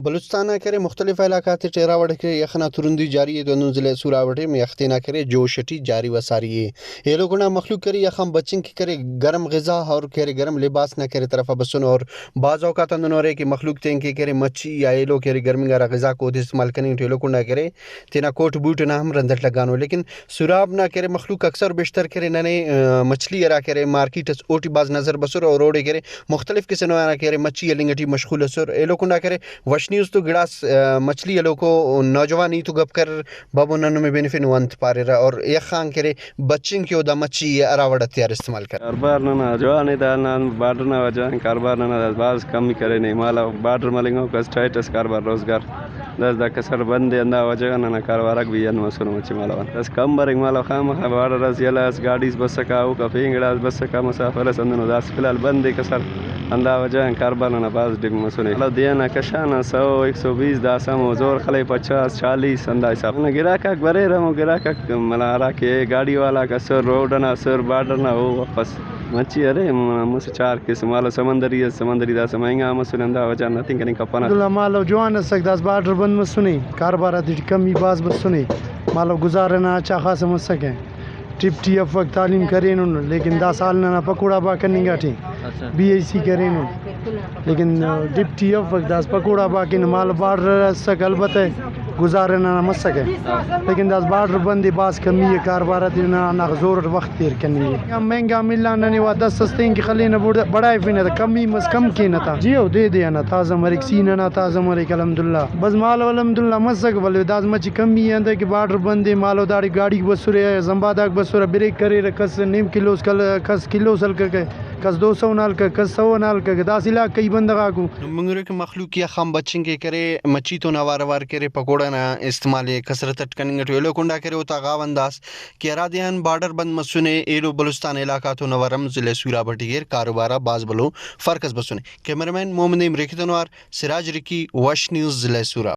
बलूचिस्तान करे मुख्तलिफ इलाकात टेरावट के यखना तुरंदी जारी है दोनों जिले सूरावटे में यख्तना करे जोशटी जारी वसारी है ये लोग ना मखलूक करे यखम बच्चिंग की करे गर्म ग़िज़ा और करे गर्म लिबास ना करे तरफ बसन और बाज़ औक़ात नोरे कि मखलूक तें के करे मच्छी या ये लोग करे गर्मी गारा ग़िज़ा को इस्तेमाल करने के लोग ना करे तेना कोट बूट ना हम रंदट लगानो लेकिन सुराब ना करे मखलूक अक्सर बेशतर करे नने मछली अरा करे मार्केट ओटी बाज नज़र बसर और रोडे करे मुख्तलिफ किस्म ना करे मच्छी या लिंगटी मशगूल असर ये लोग ना करे न्यूज़ तो गिड़ास मछली ये लोग को नौजवानी तो गप कर बाबू नन्नु में बेनिफिट वंत पारे रहा और एक खान करे बच्चिंग की ओदा मच्छी ये अरावड़ तैयार इस्तेमाल कर कारबार ना जवान दाना बार्डर ना वजह कारबार ना बाज कम करे नहीं माला बार्डर मलिंगो का स्टेटस कारबार रोजगार दस दा कसर बंदे अंदा वजह ना कारबार भी अन मसुन मच्छी माला दस कम बरिंग माला खाम बार्डर रस यलास गाड़ीज बस का का फिंगड़ास बस का मुसाफिर संदनो दास फिलहाल बंदे कसर अंदा वजह कारबार ना बाज डिग मसुन ला दिया ना कशाना 100-120 दासम जोर खले 50-40 अंदा हिसाब ना गिरा का बरे रहो गिरा का मलारा के गाड़ी वाला का सर रोड ना सर बार्डर ना हो वापस मच्छी अरे मुस चार किस्म मालो समंदरी दास महंगा मसुन अंदा वजह नथिंग कनी कपना दुला मालो जवान सक दास बार्डर बंद मसुनी कारबार दी कमी बाज बसुनी मालो गुजारना अच्छा खासा मसके टिप टी अफ वक्त तालीम करें लेकिन 10 साल ना पकौड़ा बा करनी गाठी BAC करें लेकिन टिप टी अफ वक्त दास पकौड़ा बा किन माल बार्डर सक अलबत्ते गुजारना ना मसके लेकिन दास बार्डर बंदी बास कमी है कारबार ना जोर वक्त देर करनी है महंगा मिलना नहीं वा 10 सस्ते की खली ना बड़ा फिर कमी मस कम की ना था जियो दे दिया ना ताज़ा मरिक सीना ना ताज़ा मरिक अल्हम्दुलिल्लाह बस माल अल्हम्दुलिल्लाह मसक बल दास मची कमी है कि बार्डर बंदी मालो दाड़ी गाड़ी बसुरे जंबादाक बसुरे ब्रेक करे कस नीम किलो कस किलो सल के कस 200 नाल का कस 100 नाल का दासिला कई बंदगा को मंगरे के मखलूक या खम बच्चिंग के करे मच्छी तो नवार वार करे पकोड़ा ना इस्तेमाल कसरत टकनिंग टोलो कुंडा करे उता गावंदास के रादियान बॉर्डर बंद मसुने एलो बलूचिस्तान इलाका तो नवरम जिले सूराबटीर कारोबारा बाज बलो फरकस बसुने कैमरामैन मोहम्मद इमरान सिराज रिकी वश न्यूज़ जिले सूरा।